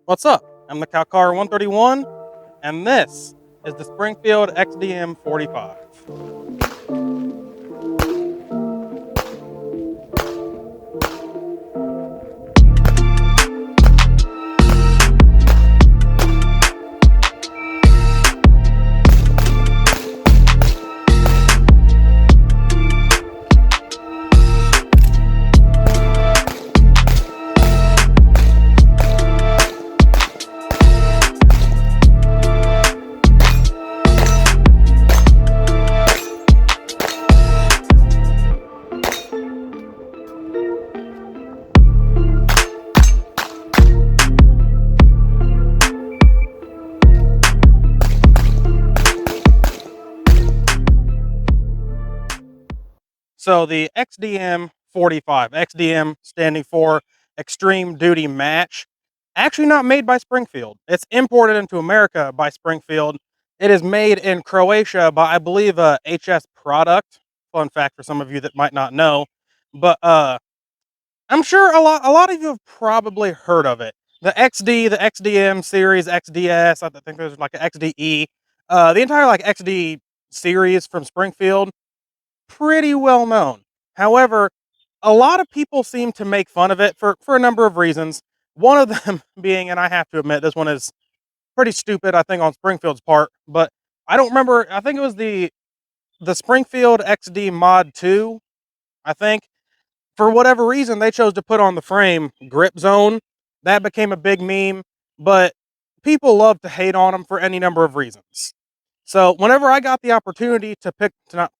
What's up? I'm the Calcar 131, and this is the Springfield XDM 45. So the XDM 45, XDM standing for Extreme Duty Match, actually not made by Springfield. It's imported into America by Springfield. It is made in Croatia by, I believe, a HS product. Fun fact for some of you that might not know, but I'm sure a lot of you have probably heard of it. The XD, the XDM series, XDS. I think there's like an XDE. The entire like XD series from Springfield, pretty well known. However, a lot of people seem to make fun of it for a number of reasons. One of them being, and I have to admit, this one is pretty stupid, I think, on Springfield's part, but I don't remember. I think it was the Springfield XD Mod 2, I think. For whatever reason, they chose to put on the frame grip zone. That became a big meme, but people love to hate on them for any number of reasons. So whenever I got the opportunity to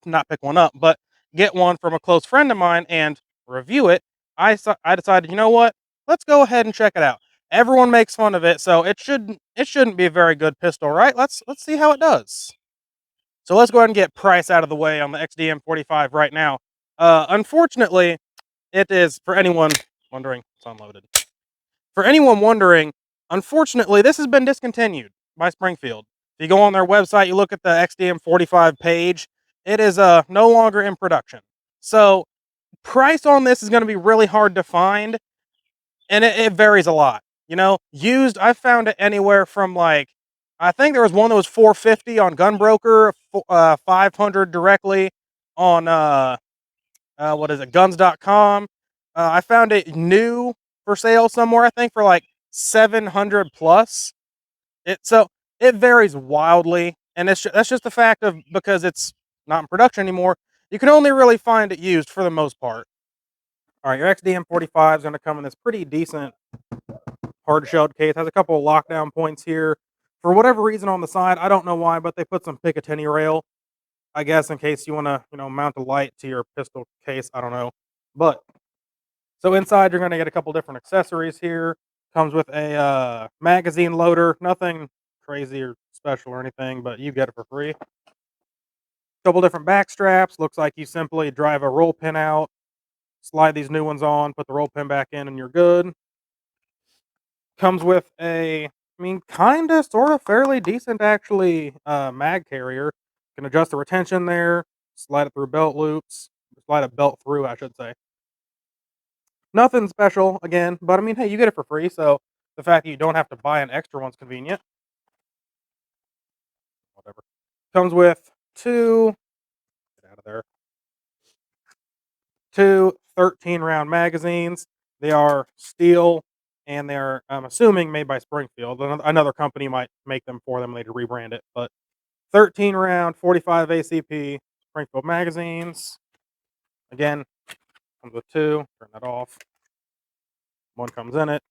not pick one up, but get one from a close friend of mine and review it, I decided, you know what? Let's go ahead and check it out. Everyone makes fun of it, so it shouldn't be a very good pistol, right? Let's see how it does. So let's go ahead and get price out of the way on the XDM 45 right now. Unfortunately, it is, for anyone wondering, it's unloaded. For anyone wondering, unfortunately, this has been discontinued by Springfield. If you go on their website, you look at the XDM 45 page, it is no longer in production. So, price on this is going to be really hard to find, and it varies a lot. You know, used, I found it anywhere from like, I think there was one that was 450 on Gunbroker, 500 directly on what is it, guns.com. I found it new for sale somewhere, I think for like 700 plus. It varies wildly, and that's just the fact of, because it's not in production anymore. You can only really find it used for the most part. All right, your XDM 45 is going to come in this pretty decent hard shelled case. Has a couple of lockdown points here. For whatever reason on the side, I don't know why, but they put some Picatinny rail, I guess, in case you want to, mount a light to your pistol case. I don't know, but so inside you're going to get a couple different accessories here. Comes with a magazine loader, nothing crazy or special or anything, but you get it for free. Couple different back straps. Looks like you simply drive a roll pin out, slide these new ones on, put the roll pin back in, and you're good. Comes with a, I mean, kind of, sort of, fairly decent actually mag carrier. Can adjust the retention there, slide it through belt loops, slide a belt through, I should say. Nothing special again, but I mean, hey, you get it for free, so the fact that you don't have to buy an extra one's convenient. Whatever. Comes with two, get out of there, two 13-round magazines. They are steel, and they're, I'm assuming, made by Springfield. Another company might make them for them later, rebrand it, but 13-round 45 ACP Springfield magazines. Again, comes with two. Turn that off. One comes in it.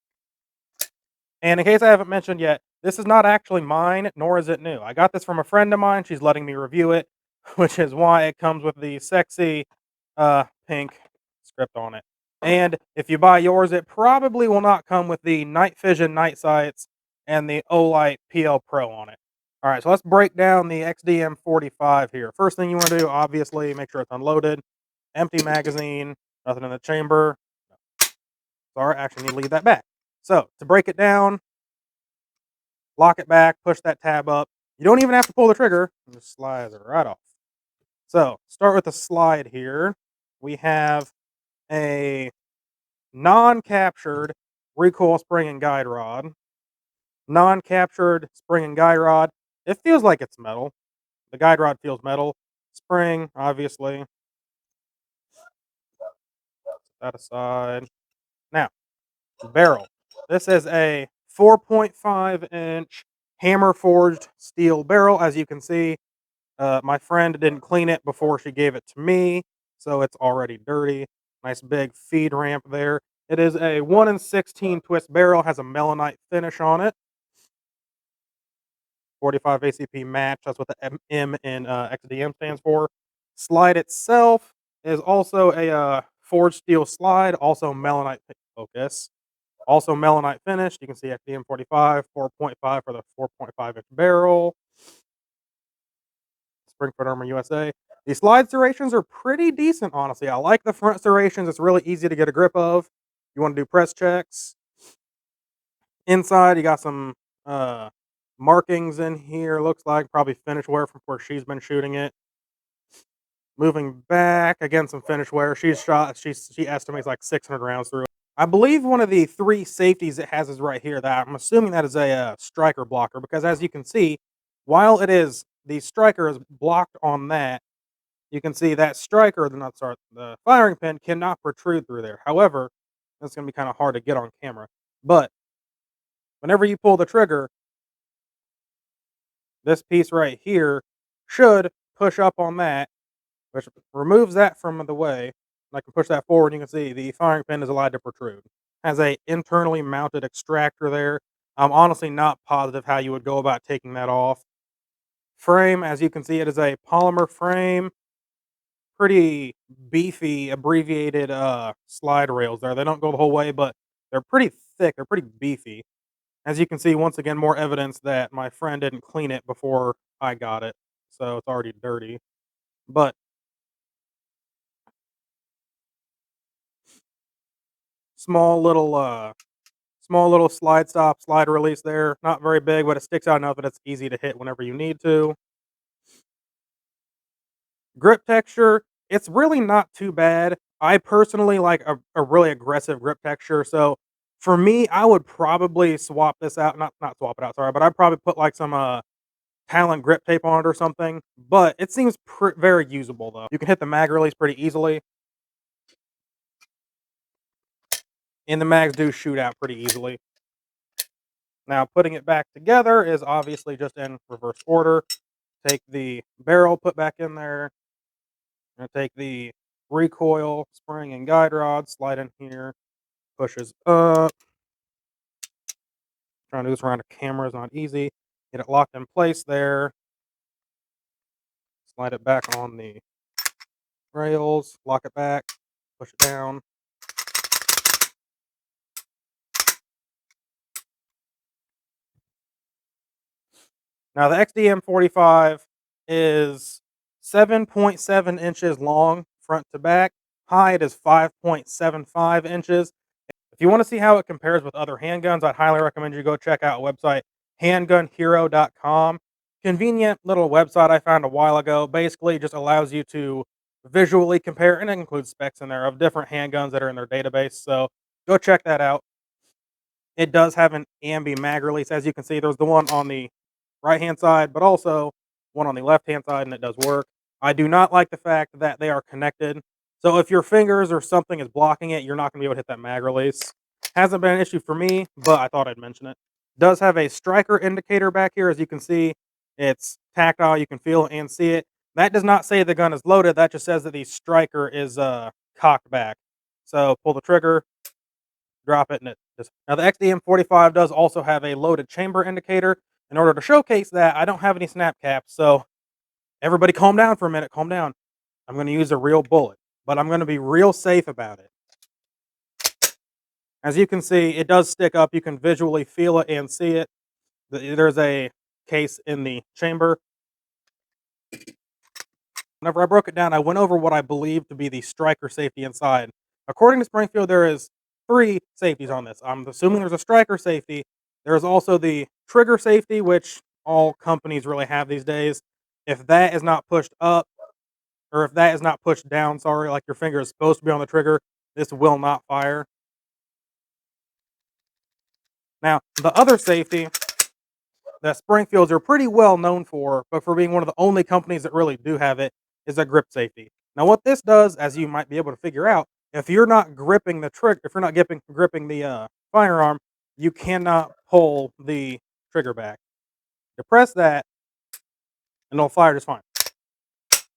And in case I haven't mentioned yet, this is not actually mine, nor is it new. I got this from a friend of mine. She's letting me review it, which is why it comes with the sexy pink script on it. And if you buy yours, it probably will not come with the night vision night sights and the Olight PL Pro on it. All right, so let's break down the XDM 45 here. First thing you want to do, obviously, make sure it's unloaded. Empty magazine, nothing in the chamber. Sorry, I actually need to leave that back. So to break it down, lock it back, push that tab up. You don't even have to pull the trigger. It just slides it right off. So start with the slide here. We have a non-captured recoil spring and guide rod. Non-captured spring and guide rod. It feels like it's metal. The guide rod feels metal. Spring, obviously. That aside. Now, barrel. This is a 4.5-inch hammer forged steel barrel. As you can see, my friend didn't clean it before she gave it to me, so it's already dirty. Nice big feed ramp there. It is a 1 in 16 twist barrel, has a melanite finish on it. 45 ACP match. That's what the M in XDM stands for. Slide itself is also a forged steel slide, also melanite focus. Also melanite finished. You can see XDM 45, 4.5 for the 4.5-inch barrel. Springfield Armory USA. The slide serrations are pretty decent, honestly. I like the front serrations. It's really easy to get a grip of. You want to do press checks. Inside, you got some uh, markings in here. Looks like probably finish wear from where she's been shooting it. Moving back, again, some finish wear. She estimates like 600 rounds through it. I believe one of the 3 safeties it has is right here. That I'm assuming that is a striker blocker because as you can see, while it is the striker is blocked on that, you can see that striker, the firing pin cannot protrude through there. However, that's going to be kind of hard to get on camera. But whenever you pull the trigger, this piece right here should push up on that, which removes that from the way. I can push that forward. And you can see the firing pin is allowed to protrude. Has a internally mounted extractor there. I'm honestly not positive how you would go about taking that off. Frame, as you can see, it is a polymer frame. Pretty beefy, abbreviated slide rails there. They don't go the whole way, but they're pretty thick. They're pretty beefy. As you can see, once again, more evidence that my friend didn't clean it before I got it, so it's already dirty. But small little slide stop, slide release there. Not very big, but it sticks out enough that it's easy to hit whenever you need to. Grip texture, it's really not too bad. I personally like a really aggressive grip texture, so for me, I would probably swap this out. Not swap it out, sorry, but I'd probably put like some Talon grip tape on it or something. But it seems very usable though. You can hit the mag release pretty easily, and the mags do shoot out pretty easily. Now, putting it back together is obviously just in reverse order. Take the barrel, put back in there. I'm gonna take the recoil, spring, and guide rod, slide in here, pushes up. Trying to do this around a camera is not easy. Get it locked in place there. Slide it back on the rails, lock it back, push it down. Now the XDM 45 is 7.7 inches long front to back. Height is 5.75 inches. If you want to see how it compares with other handguns, I'd highly recommend you go check out a website, handgunhero.com. Convenient little website I found a while ago. Basically, just allows you to visually compare, and it includes specs in there of different handguns that are in their database. So go check that out. It does have an ambi mag release. As you can see, there's the one on the right hand side, but also one on the left hand side, and it does work. I do not like the fact that they are connected. So if your fingers or something is blocking it, you're not going to be able to hit that mag release. Hasn't been an issue for me, but I thought I'd mention it. Does have a striker indicator back here. As you can see, it's tactile. You can feel and see it. That does not say the gun is loaded. That just says that the striker is cocked back. So pull the trigger, drop it, and it just. Now the XDM45 does also have a loaded chamber indicator. In order to showcase that, I don't have any snap caps, so everybody calm down for a minute. Calm down. I'm going to use a real bullet, but I'm going to be real safe about it. As you can see, it does stick up. You can visually feel it and see it. There's a case in the chamber. Whenever I broke it down, I went over what I believe to be the striker safety inside. According to Springfield, there is 3 safeties on this. I'm assuming there's a striker safety. There's also the trigger safety, which all companies really have these days. If that is not pushed up, or if that is not pushed down, sorry, like your finger is supposed to be on the trigger, this will not fire. Now, the other safety that Springfields are pretty well known for, but for being one of the only companies that really do have it, is a grip safety. Now, what this does, as you might be able to figure out, if you're not gripping the trigger, if you're not gripping the firearm, you cannot pull the trigger back. Depress that, and it'll fire just fine.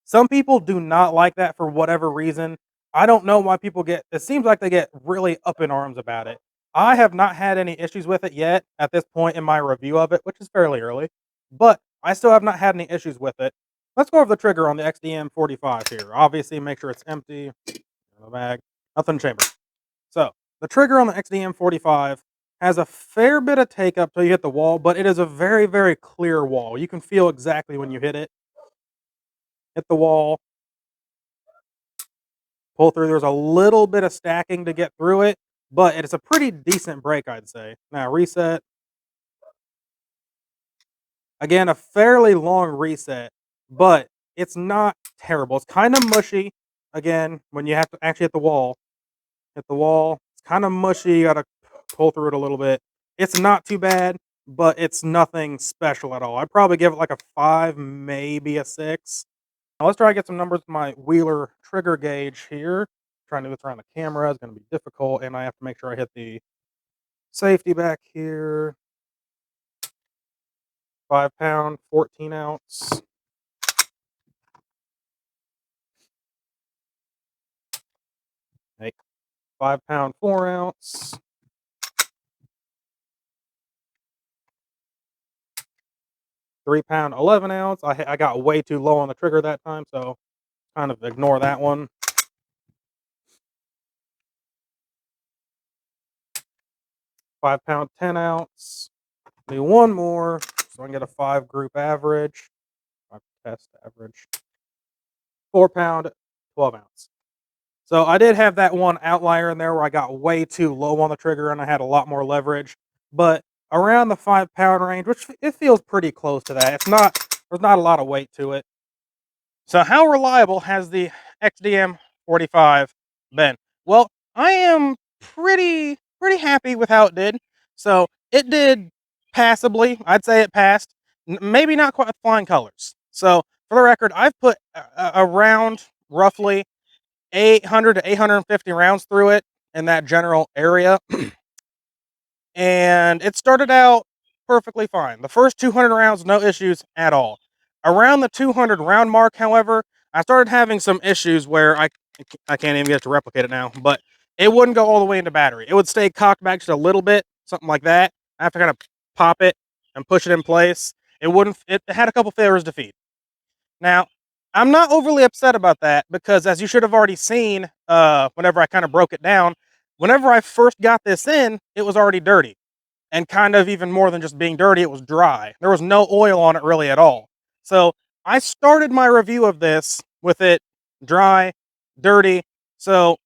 Some people do not like that for whatever reason. I don't know why people get it seems like they get really up in arms about it. I have not had any issues with it yet at this point in my review of it, which is fairly early, but I still have not had any issues with it. Let's go over the trigger on the XDM 45 here. Obviously, make sure it's empty. The bag, nothing in the chamber. So the trigger on the XDM 45 has a fair bit of take up till you hit the wall, but it is a very, very clear wall. You can feel exactly when you hit it. Hit the wall, pull through. There's a little bit of stacking to get through it, but it's a pretty decent break, I'd say. Now reset. Again, a fairly long reset, but it's not terrible. It's kind of mushy. Again, when you have to actually hit the wall. It's kind of mushy. You gotta pull through it a little bit. It's not too bad, but it's nothing special at all. I'd probably give it like a 5, maybe a 6. Now let's try to get some numbers with my Wheeler trigger gauge here. Trying to do this around the camera is going to be difficult, and I have to make sure I hit the safety back here. 5 pound, 14 ounce. Hey, 5 pound, 4 ounce. 3 pound, 11 ounce. I got way too low on the trigger that time, so kind of ignore that one. 5 pound, 10 ounce. Do one more so I can get a 5 group average. 5 test average. 4 pound, 12 ounce. So I did have that one outlier in there where I got way too low on the trigger and I had a lot more leverage, but around the 5 pound range, which it feels pretty close to that. There's not a lot of weight to it. So how reliable has the XDM 45 been? Well, I am pretty happy with how it did. So it did passably. I'd say it passed. Maybe not quite with flying colors. So for the record, I've put around roughly 800 to 850 rounds through it in that general area. And it started out perfectly fine. The first 200 rounds, no issues at all. Around the 200 round mark, however, I started having some issues where I can't even get to replicate it now, but it wouldn't go all the way into battery. It would stay cocked back just a little bit, something like that. I have to kind of pop it and push it in place. It had a couple failures to feed. Now, I'm not overly upset about that because, as you should have already seen, whenever I kind of broke it down, whenever I first got this in, it was already dirty. And kind of even more than just being dirty, it was dry. There was no oil on it really at all. So I started my review of this with it dry, dirty. So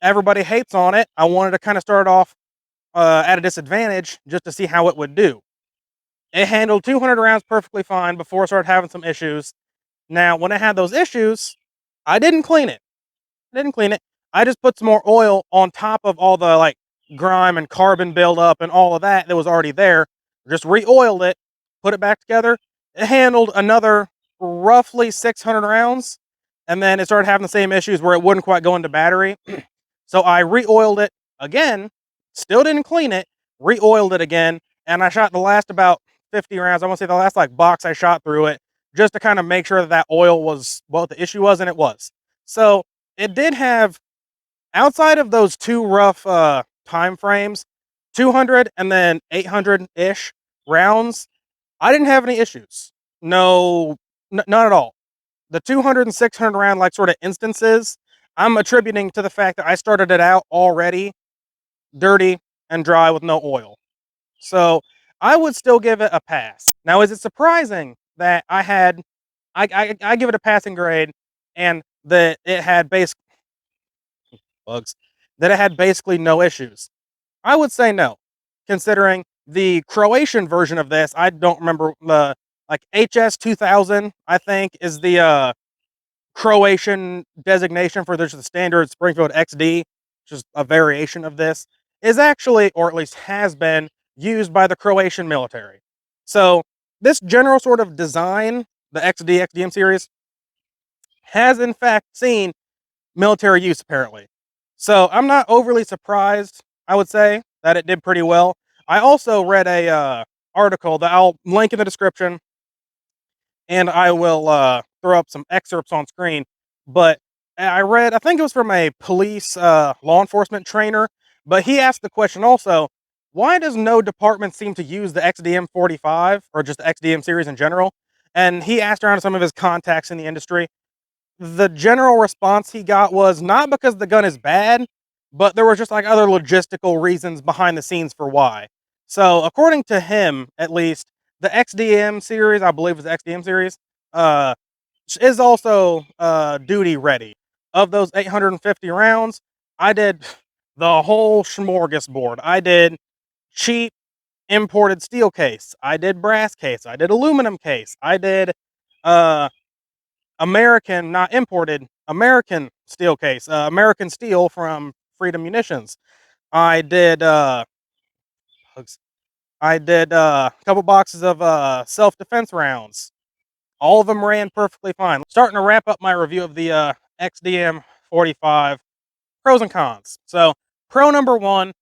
everybody hates on it. I wanted to kind of start off at a disadvantage just to see how it would do. It handled 200 rounds perfectly fine before it started having some issues. Now, when I had those issues, I didn't clean it. I just put some more oil on top of all the like grime and carbon buildup and all of that was already there. Just re-oiled it, put it back together. It handled another roughly 600 rounds, and then it started having the same issues where it wouldn't quite go into battery. So I re-oiled it again, still didn't clean it, re-oiled it again, and I shot the last about 50 rounds. I want to say the last like box I shot through it just to kind of make sure that that oil was what the issue was, and it was. So it did have, outside of those two rough time frames, 200 and then 800-ish rounds, I didn't have any issues. No, none at all. The 200 and 600 round like sort of instances, I'm attributing to the fact that I started it out already dirty and dry with no oil. So I would still give it a pass. Now, is it surprising that I give it a passing grade and that it had bugs, that it had basically no issues? I would say no, considering the Croatian version of this. I don't remember the like HS 2000. I think is the Croatian designation for the standard Springfield XD, which is a variation of this, is actually, or at least has been, used by the Croatian military. So this general sort of design, the XDM series, has in fact seen military use apparently. So I'm not overly surprised, I would say, that it did pretty well. I also read a article that I'll link in the description, and I will throw up some excerpts on screen. But I read, I think it was from a police law enforcement trainer, but he asked the question also, why does no department seem to use the XDM 45 or just the XDM series in general? And he asked around some of his contacts in the industry. The general response he got was not because the gun is bad, but there was just like other logistical reasons behind the scenes for why. So according to him, at least, the XDM series, I believe was the XDM series, uh, is also duty ready. Of those 850 rounds, I did the whole smorgasbord. I did cheap imported steel case. I did brass case. I did aluminum case. I did uh, American, not imported, American steel case, American steel from Freedom Munitions. I did a couple boxes of self-defense rounds. All of them ran perfectly fine. Starting to wrap up my review of the XDM 45 pros and cons. So, pro number one,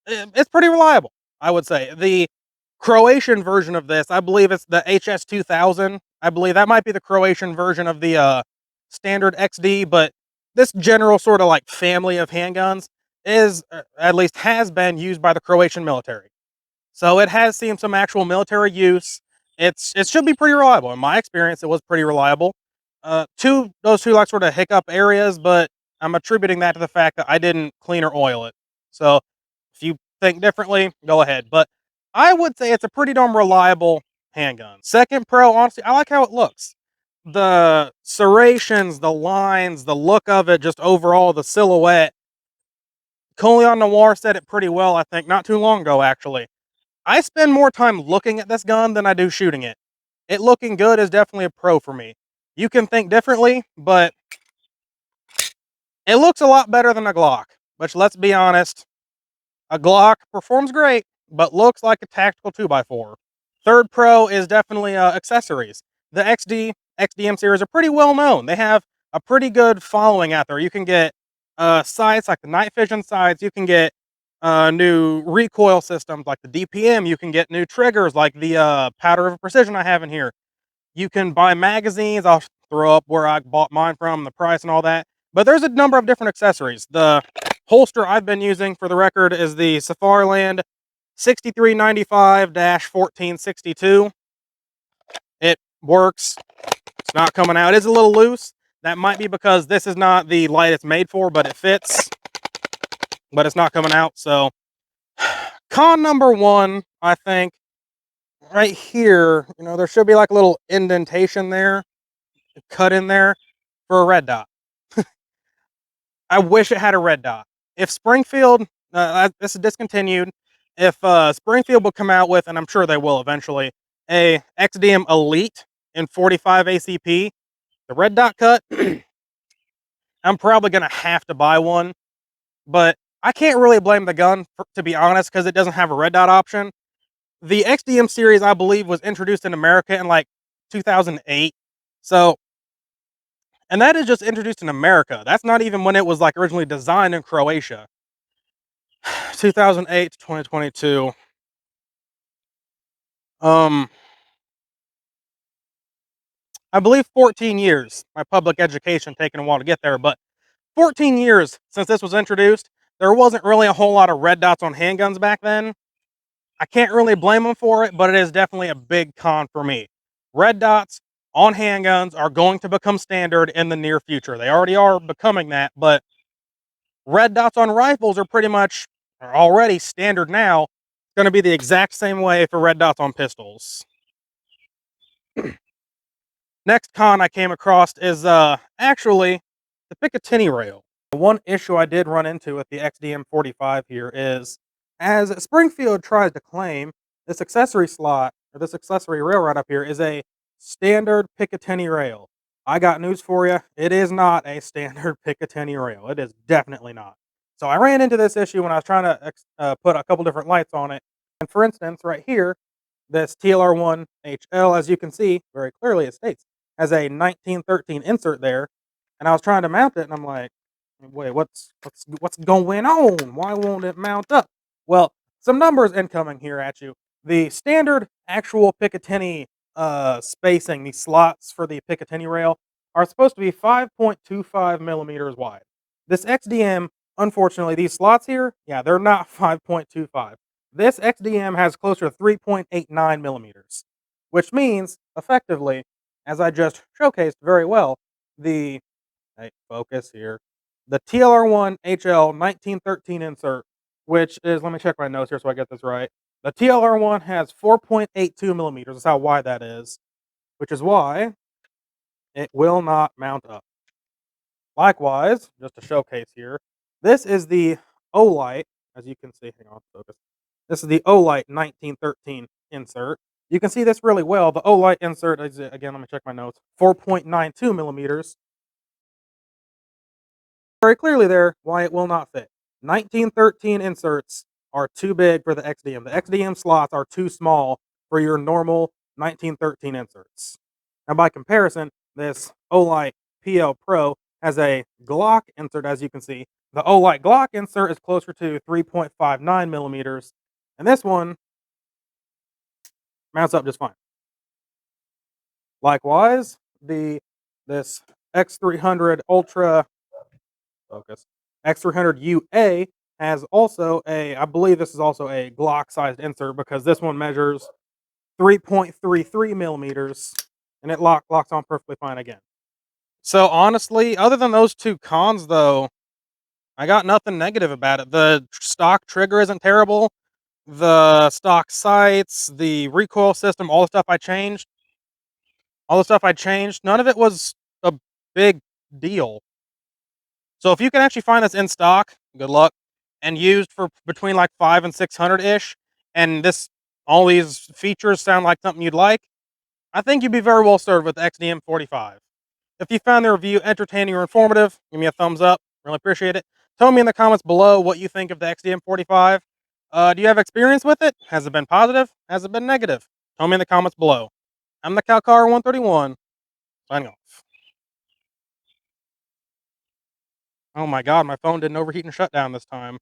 it's pretty reliable, I would say. The Croatian version of this, I believe it's the HS 2000. I believe that might be the Croatian version of the standard XD, but this general sort of like family of handguns is, at least has been used by the Croatian military. So it has seen some actual military use. It should be pretty reliable. In my experience, it was pretty reliable. Those two like sort of hiccup areas, but I'm attributing that to the fact that I didn't clean or oil it. So if you think differently, go ahead. But I would say it's a pretty darn reliable handgun. Second pro, honestly, I like how it looks. The serrations, the lines, the look of it, just overall, the silhouette. Coleon Noir said it pretty well, I think, not too long ago, actually. I spend more time looking at this gun than I do shooting it. It looking good is definitely a pro for me. You can think differently, but it looks a lot better than a Glock. Which, let's be honest, a Glock performs great, but looks like a tactical 2x4. Third pro is definitely accessories. The XDM series are pretty well known. They have a pretty good following out there. You can get sights like the night vision sights. You can get new recoil systems like the DPM. You can get new triggers like the Powder of Precision I have in here. You can buy magazines. I'll throw up where I bought mine from, the price and all that. But there's a number of different accessories. The holster I've been using, for the record, is the Safariland 6395-1462. It works. It's not coming out. It is a little loose. That might be because this is not the light it's made for, but it fits. But it's not coming out. So, con number one, I think, right here, there should be like a little indentation there, cut in there for a red dot. I wish it had a red dot. If Springfield, this is discontinued, if Springfield will come out with, and I'm sure they will eventually, a XDM Elite in 45 ACP, the red dot cut, I'm probably going to have to buy one, but I can't really blame the gun, to be honest, because it doesn't have a red dot option. The XDM series, I believe, was introduced in America in like 2008. So, and that is just introduced in America. That's not even when it was like originally designed in Croatia. 2008 to 2022. Um, I believe 14 years. My public education taking a while to get there, but 14 years since this was introduced. There wasn't really a whole lot of red dots on handguns back then. I can't really blame them for it, but it is definitely a big con for me. Red dots on handguns are going to become standard in the near future. They already are becoming that, but red dots on rifles are already standard now. It's going to be the exact same way for red dots on pistols. Next con I came across is actually the Picatinny rail. One issue I did run into with the XDM 45 here is, as Springfield tries to claim, this accessory slot, or this accessory rail right up here, is a standard Picatinny rail. I got news for you. It is not a standard Picatinny rail. It is definitely not. So I ran into this issue when I was trying to put a couple different lights on it. And for instance, right here, This TLR1HL, as you can see very clearly, it states has a 1913 insert there, and I was trying to mount it, and I'm like, "Wait, what's going on? Why won't it mount up?" Well, some numbers incoming here at you. The standard actual Picatinny spacing, these slots for the Picatinny rail, are supposed to be 5.25 millimeters wide. This XDM, unfortunately, these slots here, yeah, they're not 5.25. This XDM has closer to 3.89 millimeters, which means, effectively, as I just showcased very well, the hey, focus here, the TLR1 HL 1913 insert, which is, let me check my notes here so I get this right. The TLR1 has 4.82 millimeters. That's how wide that is, which is why it will not mount up. Likewise, just to showcase here, this is the Olight, as you can see. Hang on, focus. This is the Olight 1913 insert. You can see this really well. The Olight insert is, again, let me check my notes, 4.92 millimeters. Very clearly there why it will not fit. 1913 inserts are too big for the XDM. The XDM slots are too small for your normal 1913 inserts. Now, by comparison, this Olight PL Pro has a Glock insert, as you can see. The Olight Glock insert is closer to 3.59 millimeters, and this one mounts up just fine. Likewise, this X300 Ultra focus X300 UA has also I believe this is also a Glock sized insert because this one measures 3.33 millimeters and it locks on perfectly fine again. So honestly, other than those two cons though, I got nothing negative about it. The stock trigger isn't terrible. The stock sights, the recoil system, all the stuff I changed, none of it was a big deal. So if you can actually find this in stock, good luck, and used for between like 5 and 600 ish, and all these features sound like something you'd like, I think you'd be very well served with the XDM 45. If you found the review entertaining or informative, give me a thumbs up. Really appreciate it. Tell me in the comments below what you think of the XDM 45. Do you have experience with it? Has it been positive? Has it been negative? Tell me in the comments below. I'm the Calcar 131, signing off. Oh my god, my phone didn't overheat and shut down this time.